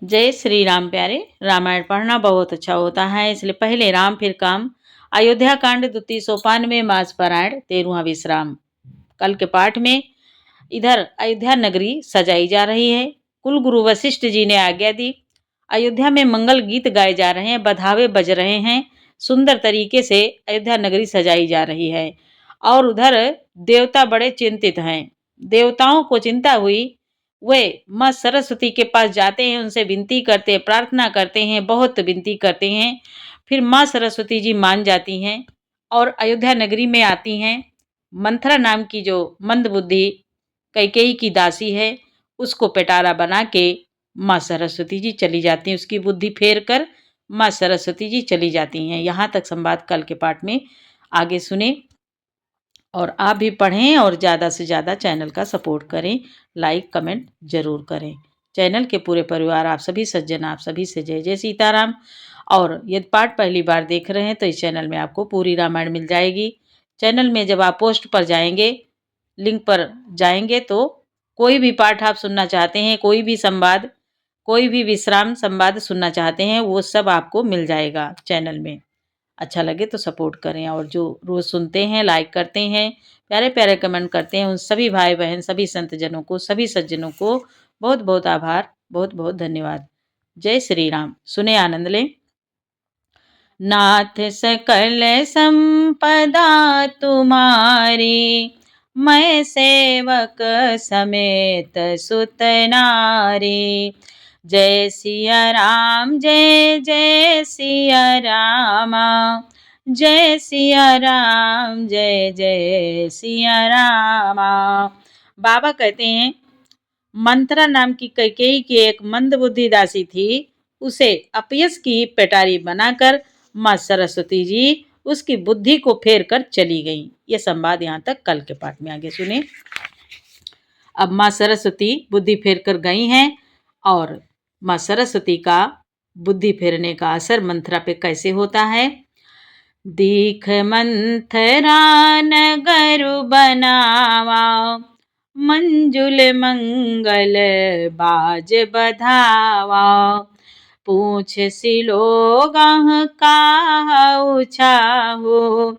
जय श्री राम प्यारे। रामायण पढ़ना बहुत अच्छा होता है, इसलिए पहले राम फिर काम। अयोध्या कांड द्वितीय सोपान में मास पारायण 13वां विश्राम। कल के पाठ में इधर अयोध्या नगरी सजाई जा रही है। कुल गुरु वशिष्ठ जी ने आज्ञा दी। अयोध्या में मंगल गीत गाए जा रहे हैं, बधावे बज रहे हैं। सुंदर तरीके से अयोध्या नगरी सजाई जा रही है। और उधर देवता बड़े चिंतित हैं। देवताओं को चिंता हुई, वे माँ सरस्वती के पास जाते हैं, उनसे विनती करते हैं, प्रार्थना करते हैं, बहुत विनती करते हैं। फिर माँ सरस्वती जी मान जाती हैं और अयोध्या नगरी में आती हैं। मंथरा नाम की जो मंदबुद्धि कैकेयी की दासी है, उसको पेटारा बना के माँ सरस्वती जी चली जाती हैं। उसकी बुद्धि फेर कर माँ सरस्वती जी चली जाती हैं। यहाँ तक संवाद कल के पाठ में आगे सुने और आप भी पढ़ें और ज़्यादा से ज़्यादा चैनल का सपोर्ट करें, लाइक कमेंट जरूर करें। चैनल के पूरे परिवार, आप सभी सज्जन, आप सभी से जय जय सीताराम। और यदि पाठ पहली बार देख रहे हैं तो इस चैनल में आपको पूरी रामायण मिल जाएगी। चैनल में जब आप पोस्ट पर जाएंगे, लिंक पर जाएंगे, तो कोई भी पाठ आप सुनना चाहते हैं, कोई भी संवाद, कोई भी विश्राम संवाद सुनना चाहते हैं, वो सब आपको मिल जाएगा चैनल में। अच्छा लगे तो सपोर्ट करें, और जो रोज़ सुनते हैं, लाइक करते हैं, प्यारे प्यारे कमेंट करते हैं, उन सभी भाई बहन, सभी संतजनों को, सभी सज्जनों को बहुत बहुत आभार, बहुत बहुत धन्यवाद। जय श्री राम। सुने आनंद लें। नाथ सकल संपदा तुम्हारी, मैं सेवक समेत सुत नारी। जय सिया राम, जय जय सिया रामा, जय सिया राम, जय जय सिया रामा। बाबा कहते हैं, मंत्रा नाम की कैकेयी की एक मंदबुद्धि दासी थी। उसे अपयस की पेटारी बनाकर माँ सरस्वती जी उसकी बुद्धि को फेर कर चली गईं। ये संवाद यहाँ तक कल के पाठ में आगे सुने। अब माँ सरस्वती बुद्धि फेर कर गई हैं, और माँ सरस्वती का बुद्धि फेरने का असर मंथरा पे कैसे होता है। दीख मंथरा नगर बनावा, मंजुल मंगल बाज बधावा। पूछ सिलोगाह काहू छाहू,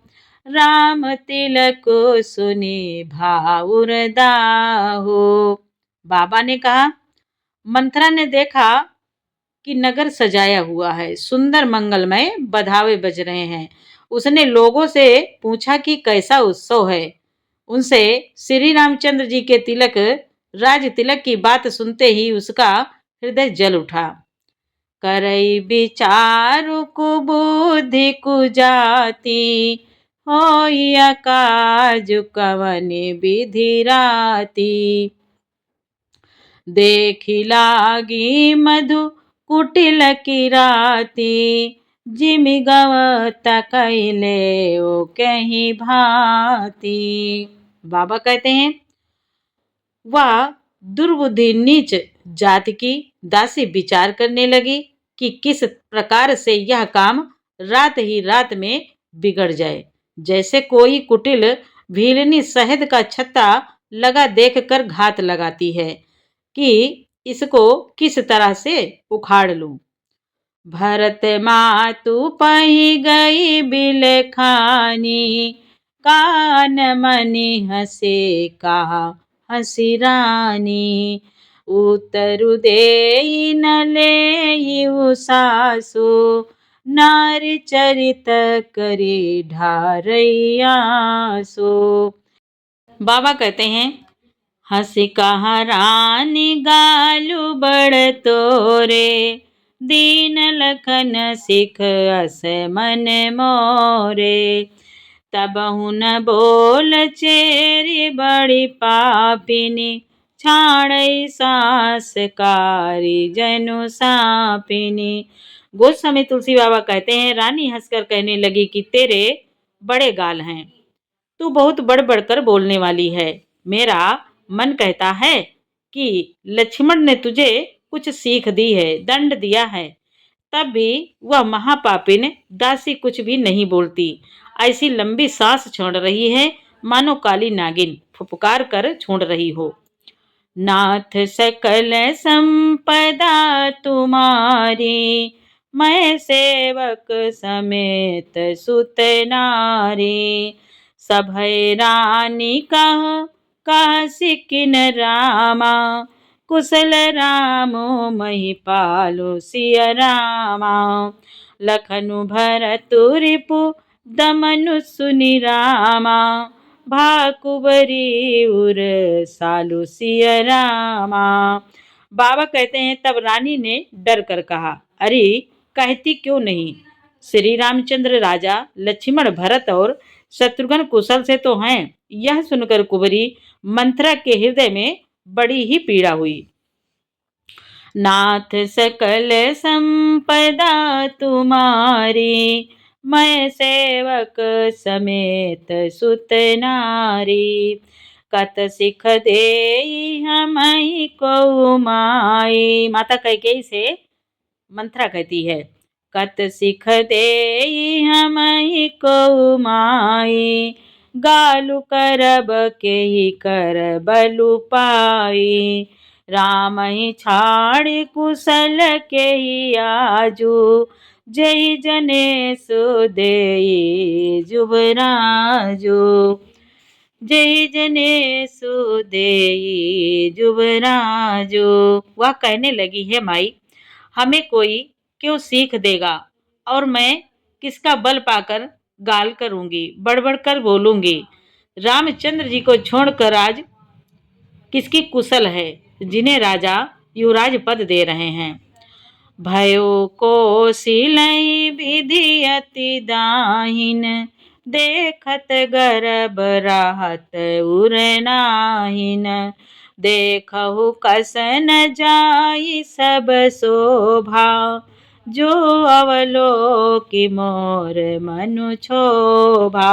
राम तिलक सुनी भाउर दाहू। बाबा ने कहा, मंथरा ने देखा कि नगर सजाया हुआ है, सुंदर मंगलमय बधावे बज रहे हैं। उसने लोगों से पूछा कि कैसा उत्सव है। उनसे श्री रामचंद्र जी के तिलक, राज तिलक की बात सुनते ही उसका हृदय जल उठा। करई विचारु कुबुद्धि कुजाति, होइया काजु कवनि विधि राति। देखी लागी मधु कुटिल की राती, जिमि गवत कैले ओ कहीं भांति। बाबा कहते हैं, वह दुर्बुद्धि नीच जाति की दासी विचार करने लगी कि किस प्रकार से यह काम रात ही रात में बिगड़ जाए। जैसे कोई कुटिल भीलनी शहद का छत्ता लगा देखकर घात लगाती है कि इसको किस तरह से उखाड़ लूं। भरत मातु पही गई बिलखानी, कान मनि हसे कहा हसी रानी। उतरु देई न लेई सासु, नारी चरित करी ढारैयासु। बाबा कहते हैं, हंसी कहा रानी गालू बड़ तोरे, दीन लखन सिख अस मन मोरे। तब न बोल चेरी बड़ी पापिनी, छाड़ई सास कारी जनु सापिनी। गोस्वामी तुलसी बाबा कहते हैं, रानी हंसकर कहने लगी कि तेरे बड़े गाल हैं, तू बहुत बढ़ बढ़कर बोलने वाली है। मेरा मन कहता है कि लक्ष्मण ने तुझे कुछ सीख दी है, दंड दिया है, तब भी वह महापापिन दासी कुछ भी नहीं बोलती। ऐसी लंबी सांस छोड़ रही है, मानो काली नागिन फुफकार कर छोड़ रही हो। नाथ सकल संपदा तुम्हारी, मैं सेवक समेत सुत नारी। सभय रानी कह सिकिन रामा, कुशल रामो महिपालो सिय रामा। लखनु भरतु रिपु दमनु सुनि रामा, भाकुबरी उर सालु सिय रामा। बाबा कहते हैं तब रानी ने डर कर कहा, अरे कहती क्यों नहीं? श्री रामचंद्र राजा लक्ष्मण भरत और शत्रुघ्न कुशल से तो हैं। यह सुनकर कुबरी मंथरा के हृदय में बड़ी ही पीड़ा हुई। नाथ सकल संपदा तुम्हारी, मैं सेवक समेत सुत नारी। कत सिख देई हमहि को माई। माता कैकेयी से मंथरा कहती है, कत सिख देई हमहि को माई, गालु करब केहि कर बलु पाई। राम ही छाड़ कुशल केहि आजू, जय जनेषु देई जुबराजू। जय जनेषु देई जुबराजू। वह कहने लगी है, माई हमें कोई क्यों सीख देगा, और मैं किसका बल पाकर गाल करूंगी, बड़बड़ कर बोलूंगी। रामचंद्र जी को छोड़कर आज किसकी कुशल है, जिन्हें राजा युवराज पद दे रहे हैं। भयो कोशिलहि विधि अति दाहिन, देखत गर्भ रहत उर नाहिन। देखहु कस न जाई सब शोभा, जो अवलोकि मोर मनु क्षोभा।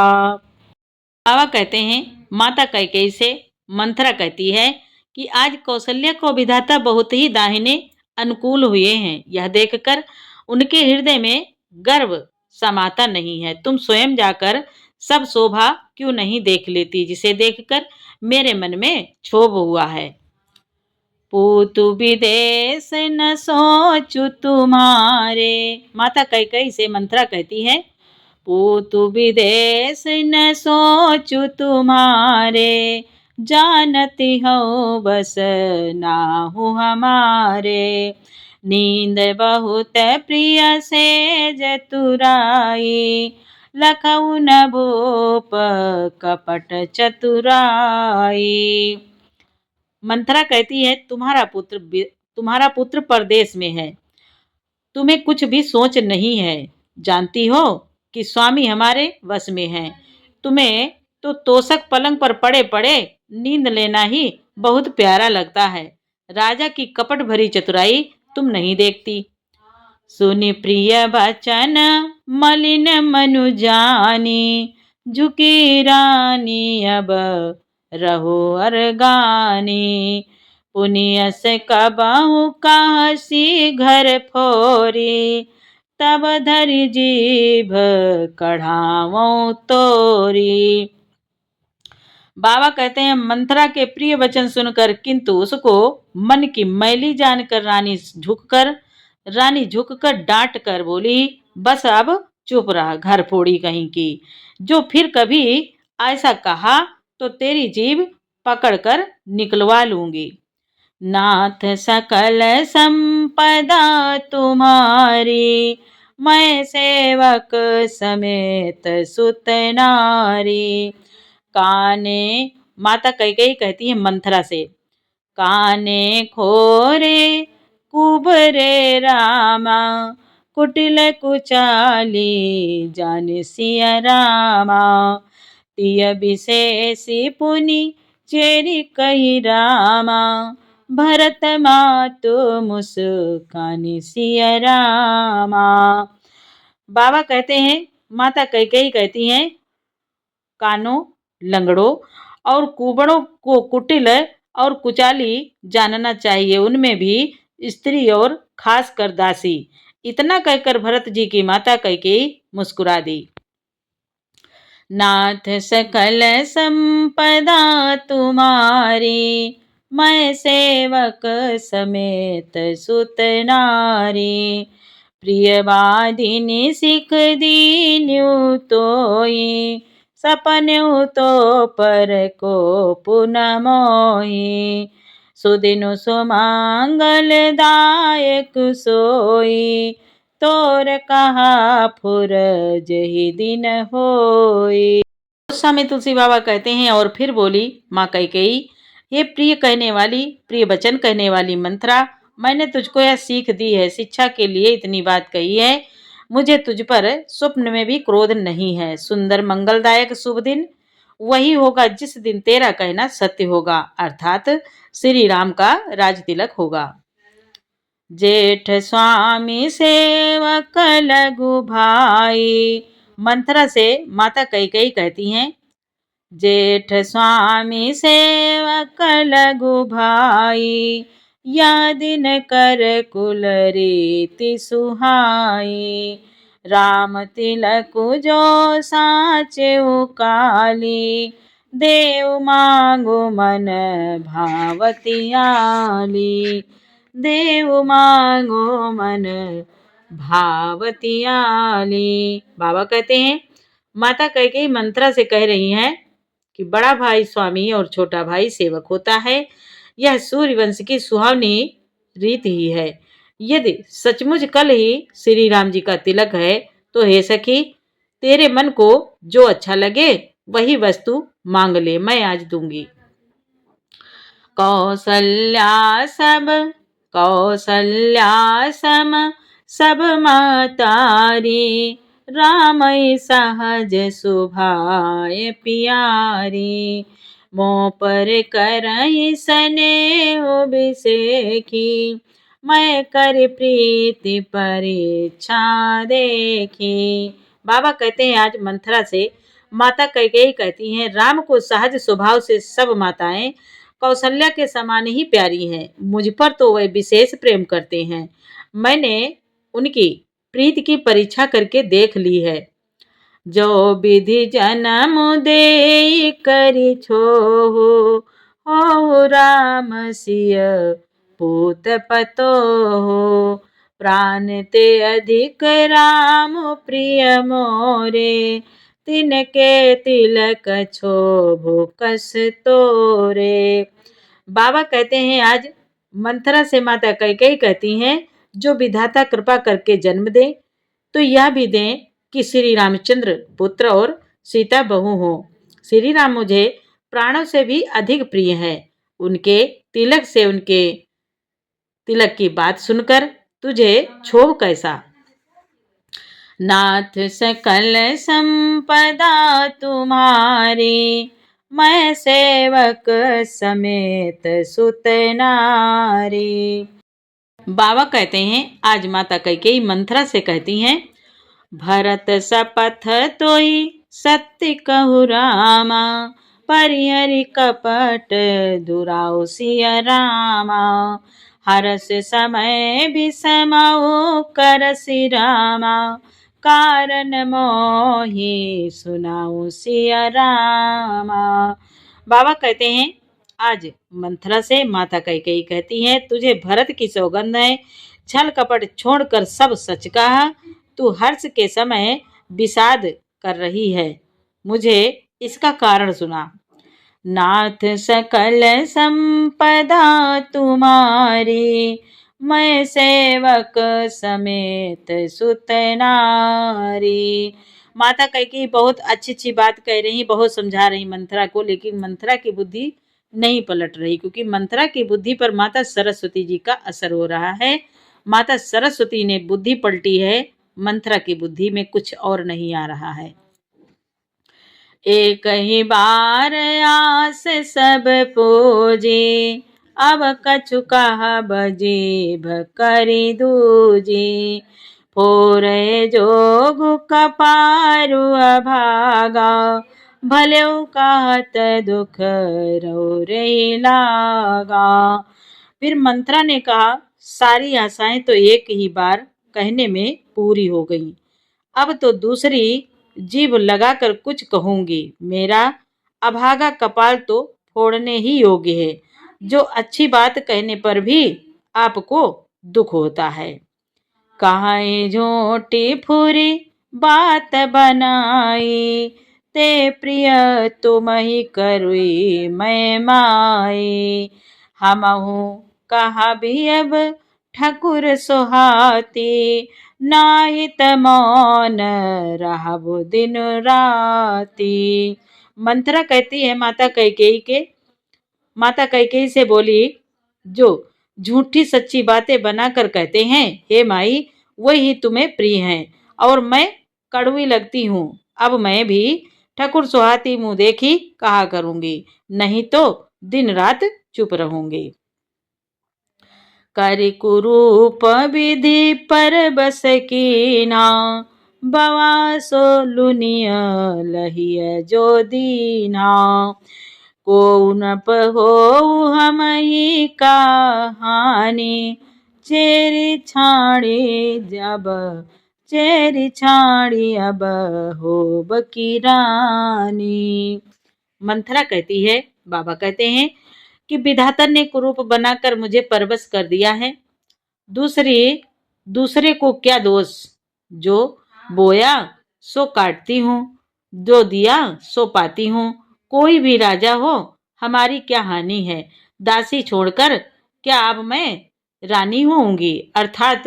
बाबा कहते हैं माता कैकेयी से मंथरा कहती है कि आज कौशल्या को विधाता बहुत ही दाहिने अनुकूल हुए हैं। यह देखकर उनके हृदय में गर्व समाता नहीं है। तुम स्वयं जाकर सब शोभा क्यों नहीं देख लेती, जिसे देखकर मेरे मन में क्षोभ हुआ है। पूतु विदेश न सोचु तुम्हारे। माता कैकेयी से मंथरा कहती है, पूतु विदेश न सोचु तुम्हारे, जानती हो बस नाहु हमारे। नींद बहुत प्रिय सेज तुराई, लखऊ न भूप कपट चतुराई। मंथरा कहती है तुम्हारा पुत्र परदेश में है, तुम्हें कुछ भी सोच नहीं है। जानती हो कि स्वामी हमारे वश में हैं। तुम्हें तो तोषक पलंग पर पड़े पड़े नींद लेना ही बहुत प्यारा लगता है। राजा की कपट भरी चतुराई तुम नहीं देखती। सुनि प्रिय वचन मलिन मनु जानी, झुकी रानी अब रहो अरगानी। पुनियस कबहु काशी घर फोरी, तब धरि जीभ कढ़ावो तोरी। बाबा कहते हैं मंथरा के प्रिय वचन सुनकर किंतु उसको मन की मैली जानकर रानी झुककर डांट कर बोली, बस अब चुप रहा घर फोड़ी कहीं की। जो फिर कभी ऐसा कहा तो तेरी जीभ पकड़कर निकलवा लूंगी। नाथ सकल संपदा तुम्हारी, मैं सेवक समेत सुत नारी। काने माता कैकेयी कहती है मंथरा से, काने खोरे कुबरे रामा, कुटिल कुचाली जान सिय रामा। तिय विशेषी पुनि चेरी कही रामा, भरत मातु मुस्कानी सिय रामा। बाबा कहते हैं माता कैकेयी कहती हैं, कानों लंगड़ों और कुबड़ों को कुटिल और कुचाली जानना चाहिए, उनमें भी स्त्री और खासकर दासी। इतना कहकर भरत जी की माता कैकेयी मुस्कुरा दी। नाथ सकल संपदा तुम्हारी, मैं सेवक समेत सुत नारी। प्रिय बाधिनी सिख दीन्यु तोई, सपन्यु तो पर को पुनः मोही। सुदिनु सुमंगल दायक सोई, तोर कहा फुर जही दिन होई। उस समय तुलसी बाबा कहते हैं, और फिर बोली माँ कैकेयी, ये प्रिय कहने वाली, प्रिय वचन कहने वाली मंत्रा, मैंने तुझको यह सीख दी है, शिक्षा के लिए इतनी बात कही है। मुझे तुझ पर स्वप्न में भी क्रोध नहीं है। सुंदर मंगलदायक शुभ दिन वही होगा जिस दिन तेरा कहना सत्य होगा, अर्थात श्री राम का राज तिलक होगा। जेठ स्वामी सेवक लघु भाई। मंथरा से माता कैकेयी कहती हैं, जेठ स्वामी सेवक लघु भाई, या दिन कर कुल रीति सुहाई। राम तिलक जो साचे काली, देव मांगो मन भावतियाली। देव मांगो मन भावतियाली। बाबा कहते हैं, माता कैकेयी मंत्रा से कह रही हैं कि बड़ा भाई स्वामी और छोटा भाई सेवक होता है। यह सूर्यवंश की सुहावनी रीत ही है। यदि सचमुच कल ही श्री राम जी का तिलक है तो हे सखी, तेरे मन को जो अच्छा लगे वही वस्तु मांग ले, मैं आज दूंगी। कौसल्या सम सब मातारी, रामई सहज सुभाय प्यारी। मों पर करई स्नेह बिसेखी, मैं कर प्रीति परीक्षा देखी। बाबा कहते हैं आज मंथरा से माता कैकेयी कहती हैं, राम को सहज स्वभाव से सब माताएं कौशल्या के समान ही प्यारी हैं। मुझ पर तो वह विशेष प्रेम करते हैं। मैंने उनकी प्रीति की परीक्षा करके देख ली है। जो विधि जन्म दे करि छोहु, हो राम सिय पूत पतोहु। प्राण ते अधिक राम प्रिय मोरे, तिनके तिलक छोभु कस तोरे। बाबा कहते हैं आज मंथरा से माता कैकेयी कहती हैं, जो विधाता कृपा करके जन्म दे तो यह भी दें कि श्री रामचंद्र पुत्र और सीता बहू हो। श्री राम मुझे प्राणों से भी अधिक प्रिय है। उनके तिलक से, उनके तिलक की बात सुनकर तुझे क्षोभ कैसा। नाथ सकल संपदा तुम्हारी, मैं सेवक समेत सुत नारी। बाबा कहते हैं आज माता कैकेयी मंथरा से कहती हैं, भरत सपथ तोई सत्य कहु रामा, परिहरि कपट दुराऊ सिय रामा। हरस समय विषमऊ करसि रामा, कारण मोहि सुनाऊ सिय रामा। बाबा कहते हैं आज मंथरा से माता कैकेयी कहती है, तुझे भरत की सौगंध है, छल कपट छोड़कर सब सच कहा। तू हर्ष के समय विषाद कर रही है, मुझे इसका कारण सुना। नाथ सकल संपदा तुम्हारी, मैं सेवक समेत सुत नारी। माता कैकेयी बहुत अच्छी अच्छी बात कह रही, बहुत समझा रही मंथरा को, लेकिन मंथरा की बुद्धि नहीं पलट रही, क्योंकि मंथरा की बुद्धि पर माता सरस्वती जी का असर हो रहा है। माता सरस्वती ने बुद्धि पलटी है, मंथरा की बुद्धि में कुछ और नहीं आ रहा है। एक ही बार आस सब पूजी, अब कछु कहा बजीभ करी दूजी। फोरे जोग कपारु अभागा, भलेउ कहत दुख रो रे लागा। फिर मंथरा ने कहा, सारी आशाएं तो एक ही बार कहने में पूरी हो गई, अब तो दूसरी जीभ लगाकर कुछ कहूंगी। मेरा अभागा कपाल तो फोड़ने ही योग्य है। जो अच्छी बात कहने पर भी आपको दुख होता है। काहे झूठी फुरी बात बनाई, ते प्रिय तुम ही करुई मैं माई। हमहु कहा भी अब ठकुर सुहाती, नाहित मौन रहबो दिन राती। मंथरा कहती है माता कैकेयी से बोली, जो झूठी सच्ची बातें बनाकर कहते हैं, हे माई, वही तुम्हें प्रिय हैं और मैं कड़वी लगती हूँ। अब मैं भी ठकुर सुहाती मुंह देखी कहा करूंगी, नहीं तो दिन रात चुप रहूंगी। कर कुरूप विधि पर बस कीना, बवासो लुनिया लहिय जो दीना। को न पहो हम ही कहानी, चेरी छाड़ी अब हो बकीरानी। मंथरा कहती है, बाबा कहते हैं कि विधाता ने कुरूप बनाकर मुझे परवश कर दिया है। दूसरे को क्या दोष, जो बोया सो काटती हूँ, जो दिया सो पाती हूँ। कोई भी राजा हो, हमारी क्या हानि है। दासी छोड़कर क्या अब मैं रानी होऊंगी, अर्थात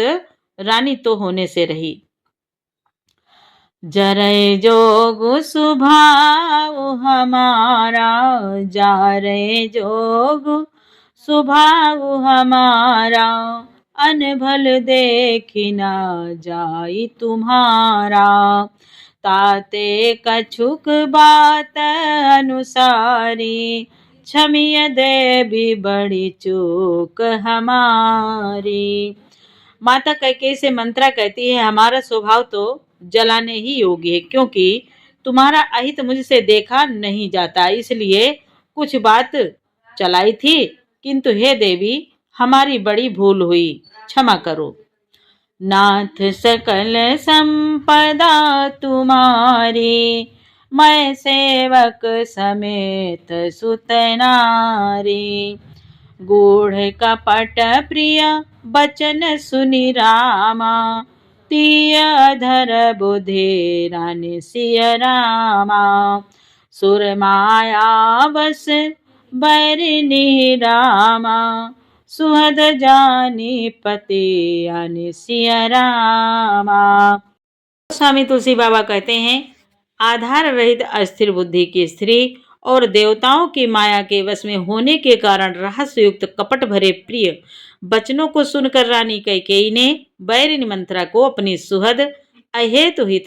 रानी तो होने से रही। जरे जोग स्वभाव हमारा, जा रे जोग स्वभाव हमारा। अनभल देखी न जाई तुम्हारा, ताते कछुक बात अनुसारी। क्षमिय देवी बड़ी चूक हमारी। माता कैकेयी से मंत्रा कहती है, हमारा स्वभाव तो जलाने ही योग्य है, क्योंकि तुम्हारा अहित मुझसे देखा नहीं जाता, इसलिए कुछ बात चलाई थी, किंतु हे देवी, हमारी बड़ी भूल हुई, क्षमा करो। नाथ सकल संपदा तुम्हारी, मैं सेवक समेत सुत नारी। गूढ़ कपट प्रिय बचन सुनि रामा, तिय अधर बुद्धि रानी सिय रामा। सुर माया बस बैरिनी रामा, सुहद जानी पति यानी सिय रामा। स्वामी तुलसी बाबा कहते हैं, आधार रहित अस्थिर बुद्धि की स्त्री और देवताओं की माया के वश में होने के कारण रहस्य युक्त कपट भरे प्रिय वचनों को सुनकर रानी कैकेयी ने बैरिनी मंथरा को अपनी सुहद अहेतु हित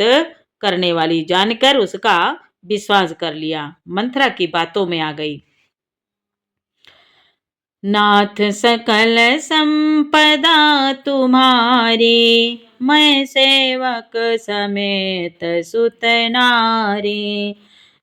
करने वाली जानकर उसका विश्वास कर लिया। मंथरा की बातों में आ गई। नाथ सकल संपदा तुम्हारी, मैं सेवक समेत सुत नारी।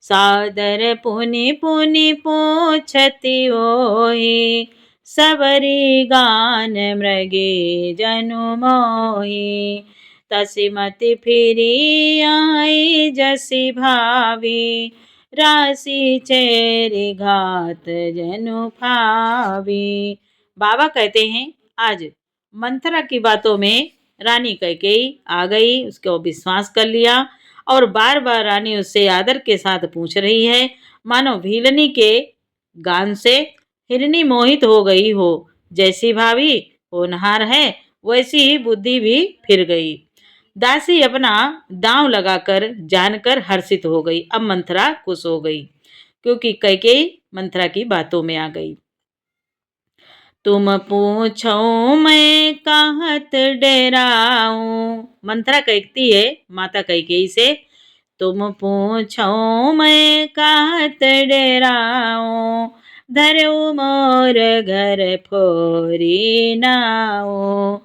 सादर पुनि पुनि पूछती होई, सबरी गान मृगे जनु मोही। तसी मति फिरी आई जसी भावी, राशि चेरी घात जनु भावी। बाबा कहते हैं, आज मंथरा की बातों में रानी कैकेयी आ गई, उसको विश्वास कर लिया और बार बार रानी उससे आदर के साथ पूछ रही है, मानो भीलनी के गान से हिरनी मोहित हो गई हो। जैसी भावी होनहार है, वैसी ही बुद्धि भी फिर गई। दासी अपना दांव लगाकर जानकर हर्षित हो गई। अब मंथरा खुश हो गई, क्योंकि कैकेयी मंथरा की बातों में आ गई। तुम पूछो मैं कहत डेराऊं, मंथरा कहती है माता कैकेयी से, तुम पूछो मैं कहत डेराऊं। धरो मोर घर फोरी नाऊं,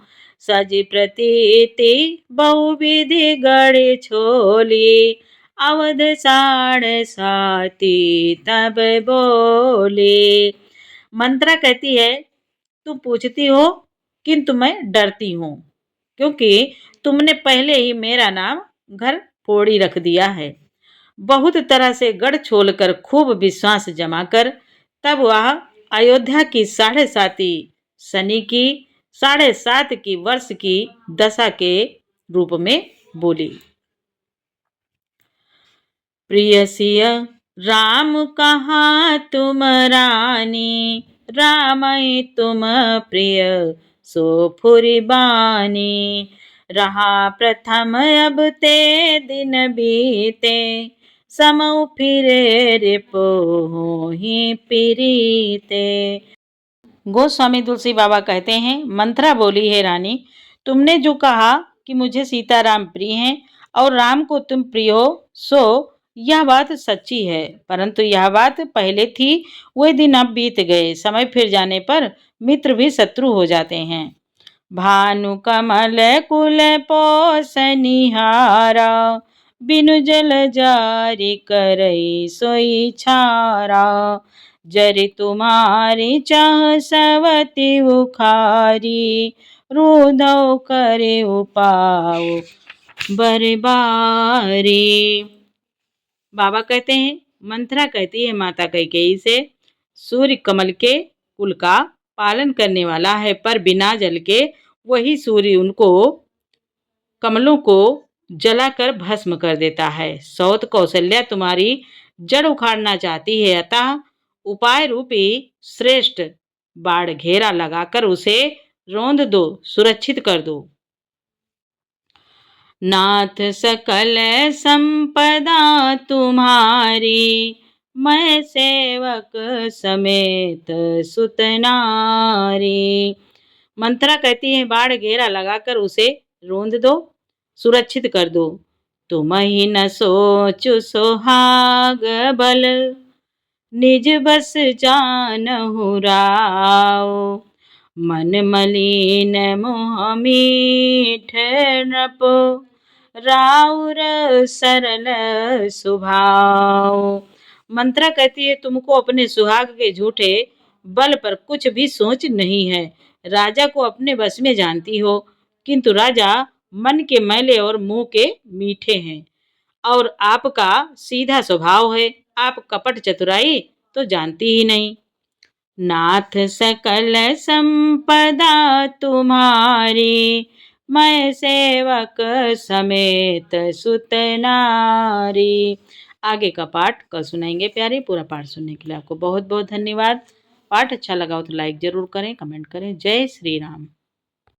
सज प्रतीति बहुविधि गढ़ छोली। अवध साढ़ साती तब बोली। मंत्रा कहती है, तुम पूछती हो किंतु मैं डरती हूँ, क्योंकि तुमने पहले ही मेरा नाम घर फोड़ी रख दिया है। बहुत तरह से गढ़ छोलकर खूब विश्वास जमाकर तब वह अयोध्या की 7.5 शनि की 7.5 की वर्ष की दशा के रूप में बोली। प्रिय सिय राम कहाँ तुम रानी, रामई तुम प्रिय सो फुरि बानी। रहा प्रथम अब ते दिन बीते, समउ फिरे रिपु होहि पीरीते। गोस्वामी तुलसी बाबा कहते हैं, मंत्रा बोली है रानी, तुमने जो कहा कि मुझे सीताराम प्रिय हैं और राम को तुम प्रिय हो, सो यह बात सच्ची है, परंतु यह बात पहले थी, वे दिन अब बीत गए। समय फिर जाने पर मित्र भी शत्रु हो जाते हैं। भानु कमल कुल पोसनिहारा, बिनु जल जारी करई सोई छारा। जरि तुम्हारी चाह सवति उखारी, रुदौ करे उपाओ बरबारी। बाबा कहते हैं, मंथरा कहती है माता कैकेयी से, सूर्य कमल के कुल का पालन करने वाला है, पर बिना जल के वही सूर्य उनको कमलों को जलाकर भस्म कर देता है। सौत कौशल्या तुम्हारी जड़ उखाड़ना चाहती है, अतः उपाय रूपी श्रेष्ठ बाढ़ घेरा लगाकर उसे रौंद दो, सुरक्षित कर दो। नाथ सकल संपदा तुम्हारी, मैं सेवक समेत सुत नारी। मंत्रा कहती है बाढ़ घेरा लगाकर उसे रौंद दो, सुरक्षित कर दो। तुम ही न सोचु सोहाग बल, निज बस जानहु राव। मन मलिन मोह मीठ नृप, राउर सरल स्वभाव। मंत्रा कहती है तुमको अपने सुहाग के झूठे बल पर कुछ भी सोच नहीं है। राजा को अपने बस में जानती हो, किंतु राजा मन के मैले और मुंह के मीठे हैं, और आपका सीधा स्वभाव है। आप कपट चतुराई तो जानती ही नहीं। नाथ सकल संपदा तुम्हारी, मैं सेवक समेत सुत नारी। आगे का पाठ कल सुनाएंगे प्यारे। पूरा पाठ सुनने के लिए आपको बहुत बहुत धन्यवाद। पाठ अच्छा लगा हो तो लाइक जरूर करें, कमेंट करें। जय श्री राम।